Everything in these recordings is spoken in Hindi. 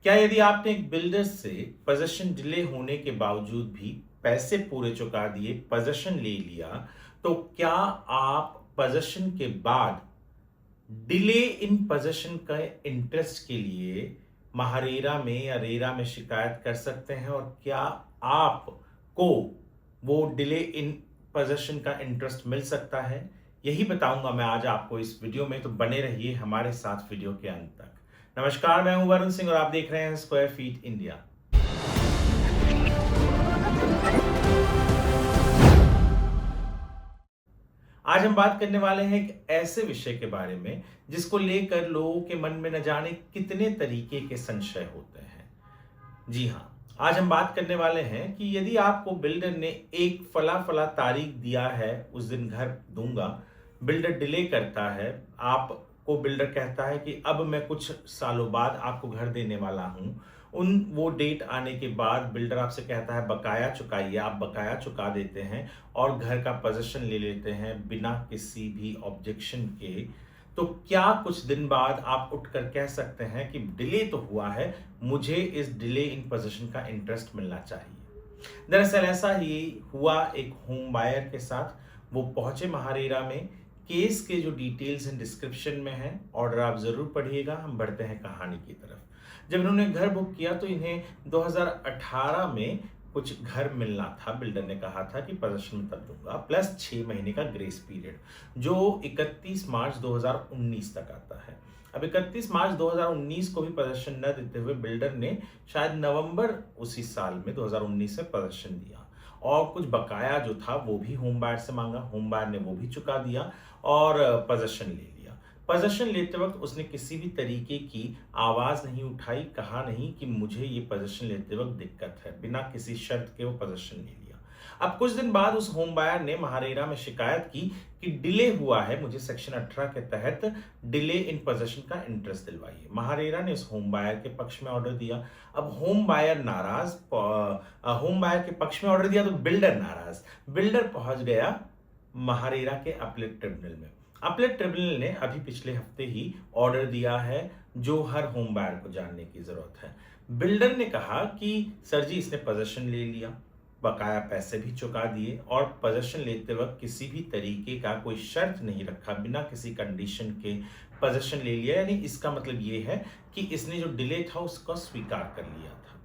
क्या यदि आपने एक बिल्डर से पोजीशन डिले होने के बावजूद भी पैसे पूरे चुका दिए, पोजीशन ले लिया, तो क्या आप पोजीशन के बाद डिले इन पोजीशन का इंटरेस्ट के लिए महारेरा में या रेरा में शिकायत कर सकते हैं? और क्या आपको वो डिले इन पोजीशन का इंटरेस्ट मिल सकता है? यही बताऊंगा मैं आज आपको इस वीडियो में, तो बने रहिए हमारे साथ वीडियो के अंत तक। नमस्कार, मैं हूं वरुण सिंह और आप देख रहे हैं स्क्वायर फीट इंडिया। आज हम बात करने वाले हैं एक ऐसे विषय के बारे में जिसको लेकर लोगों के मन में न जाने कितने तरीके के संशय होते हैं। जी हाँ, आज हम बात करने वाले हैं कि यदि आपको बिल्डर ने एक फला फला तारीख दिया है, उस दिन घर दूंगा, बिल्डर डिले करता है, आपको बिल्डर कहता है कि अब मैं कुछ सालों बाद आपको घर देने वाला हूं, वो डेट आने के बाद बिल्डर आपसे कहता है बकाया चुकाइए, आप बकाया चुका देते हैं और घर का पोजीशन ले लेते हैं बिना किसी भी ऑब्जेक्शन के, तो क्या कुछ दिन बाद आप उठकर कह सकते हैं कि डिले तो हुआ है, मुझे इस डिले इन पोजीशन का इंटरेस्ट मिलना चाहिए? दरअसल ऐसा ही हुआ एक होम बायर के साथ। वो पहुंचे महारेरा में। केस के जो डिटेल्स हैं डिस्क्रिप्शन में हैं, ऑर्डर आप जरूर पढ़िएगा। हम बढ़ते हैं कहानी की तरफ। जब इन्होंने घर बुक किया तो इन्हें 2018 में कुछ घर मिलना था। बिल्डर ने कहा था कि पोजीशन में तब दूंगा, प्लस 6 महीने का ग्रेस पीरियड, जो 31 मार्च 2019 तक आता है। अब 31 मार्च 2019 को भी पोजीशन न देते हुए बिल्डर ने शायद नवंबर उसी साल में 2019 में पोजीशन दिया और कुछ बकाया जो था वो भी होम बायर से मांगा। होम बायर ने वो भी चुका दिया और पोजीशन ले लिया। पोजीशन लेते वक्त उसने किसी भी तरीके की आवाज नहीं उठाई, कहा नहीं कि मुझे ये पोजीशन लेते वक्त दिक्कत है। बिना किसी शर्त के वो पोजीशन ले लिया। अब कुछ दिन बाद उस होम बायर ने महारेरा में शिकायत की कि डिले हुआ है, मुझे सेक्शन 18 के तहत डिले इन पोजीशन का इंटरेस्ट दिलवाइए। महारेरा ने उस होम बायर के पक्ष में ऑर्डर दिया। अब होम बायर नाराज, होम बायर के पक्ष में ऑर्डर दिया तो बिल्डर नाराज। बिल्डर पहुंच गया महारेरा के अपीलेट ट्रिब्यूनल में। अपीलेट ट्रिब्यूनल ने अभी पिछले हफ्ते ही ऑर्डर दिया है, जो हर होम बायर को जानने की जरूरत है। बिल्डर ने कहा कि सर जी, इसने पोजीशन ले लिया, बकाया पैसे भी चुका दिए और पोजीशन लेते वक्त किसी भी तरीके का कोई शर्त नहीं रखा, बिना किसी कंडीशन के पोजीशन ले लिया। यानी इसका मतलब ये है कि इसने जो डिले था उसको स्वीकार कर लिया था।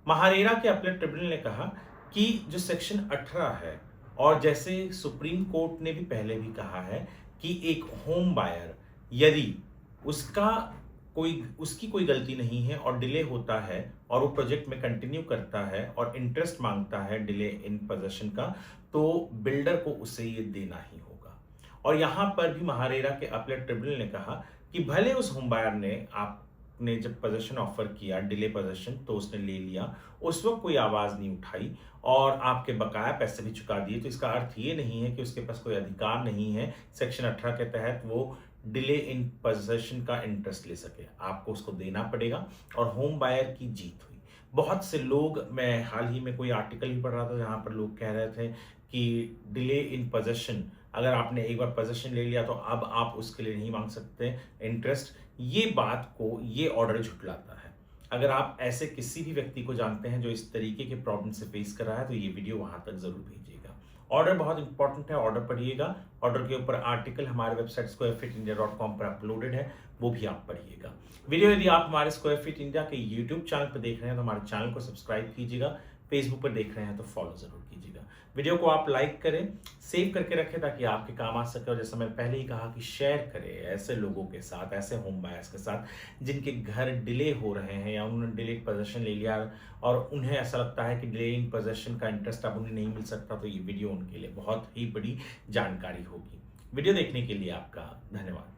महारेरा के अपीलेट ट्रिब्यूनल ने कहा कि जो सेक्शन 18 है, और जैसे सुप्रीम कोर्ट ने भी पहले भी कहा है कि एक होम बायर यदि उसकी कोई गलती नहीं है और डिले होता है और वो प्रोजेक्ट में कंटिन्यू करता है और इंटरेस्ट मांगता है डिले इन पोजीशन का, तो बिल्डर को उसे ये देना ही होगा। और यहां पर भी महारेरा के अपीलेट ट्रिब्यूनल ने कहा कि भले उस होम बायर ने आपने जब पोजीशन ऑफर किया, डिले पोजीशन, तो उसने ले लिया, उस वक्त कोई आवाज नहीं उठाई और आपके बकाया पैसे भी चुका दिए, तो इसका अर्थ ये नहीं है कि उसके पास कोई अधिकार नहीं है सेक्शन 18 के तहत वो डिले इन पोजीशन का इंटरेस्ट ले सके। आपको उसको देना पड़ेगा और होम बायर की जीत हुई। बहुत से लोग, मैं हाल ही में कोई आर्टिकल भी पढ़ रहा था जहां पर लोग कह रहे थे कि डिले इन पोजीशन, अगर आपने एक बार पोजीशन ले लिया तो अब आप उसके लिए नहीं मांग सकते इंटरेस्ट। ये बात को ये ऑर्डर झुटलाता है। अगर आप ऐसे किसी भी व्यक्ति को जानते हैं जो इस तरीके के प्रॉब्लम से फेस कर रहा है, तो ये वीडियो वहां तक जरूर भेजिएगा। ऑर्डर बहुत इंपॉर्टेंट है, ऑर्डर पढ़िएगा। ऑर्डर के ऊपर आर्टिकल हमारे वेबसाइट squarefitindia.com पर अपलोडेड है, वो भी आप पढ़िएगा। वीडियो यदि आप हमारे स्क्वायर फीट इंडिया के यूट्यूब चैनल पर देख रहे हैं तो हमारे चैनल को सब्सक्राइब कीजिएगा। फेसबुक पर देख रहे हैं तो फॉलो जरूर कीजिएगा। वीडियो को आप लाइक करें, सेव करके रखें ताकि आपके काम आ सके। और जैसा मैंने पहले ही कहा कि शेयर करें ऐसे लोगों के साथ, ऐसे होम बायर्स के साथ जिनके घर डिले हो रहे हैं या उन्होंने डिले पोजीशन ले लिया और उन्हें ऐसा लगता है कि डिले इन पोजीशन का इंटरेस्ट अब उन्हें नहीं मिल सकता, तो ये वीडियो उनके लिए बहुत ही बड़ी जानकारी होगी। वीडियो देखने के लिए आपका धन्यवाद।